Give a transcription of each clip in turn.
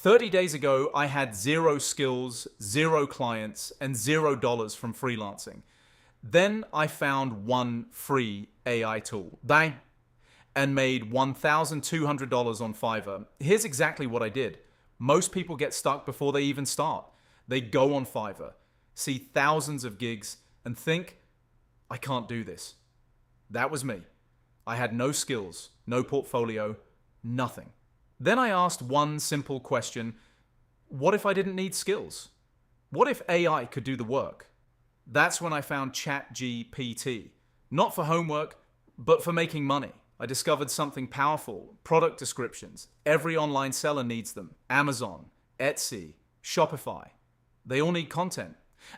30 days ago, I had zero skills, zero clients, and $0 from freelancing. Then I found one free AI tool. Bang! And made $1,200 on Fiverr. Here's exactly what I did. Most people get stuck before they even start. They go on Fiverr, see thousands of gigs, and think, I can't do this. That was me. I had no skills, no portfolio, nothing. Then I asked one simple question: what if I didn't need skills? What if AI could do the work? That's when I found ChatGPT. Not for homework, but for making money. I discovered something powerful: product descriptions. Every online seller needs them. Amazon, Etsy, Shopify. They all need content.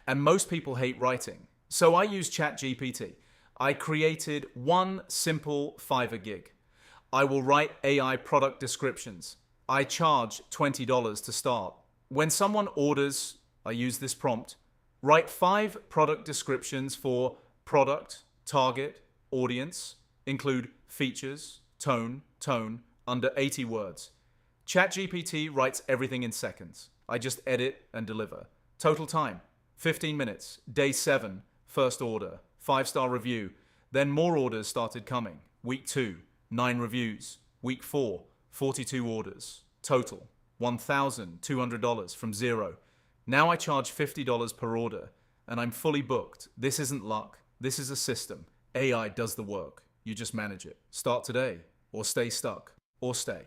And most people hate writing. So I used ChatGPT. I created one simple Fiverr gig. I will write AI product descriptions. I charge $20 to start. When someone orders, I use this prompt: write 5 product descriptions for product, target, audience, include features, tone, under 80 words. ChatGPT writes everything in seconds. I just edit and deliver. Total time, 15 minutes. Day 7, first order, 5-star review. Then more orders started coming. Week 2, 9 reviews. Week 4, 42 orders. Total, $1,200 from zero. Now I charge $50 per order, and I'm fully booked. This isn't luck. This is a system. AI does the work. You just manage it. Start today, or stay stuck, or stay.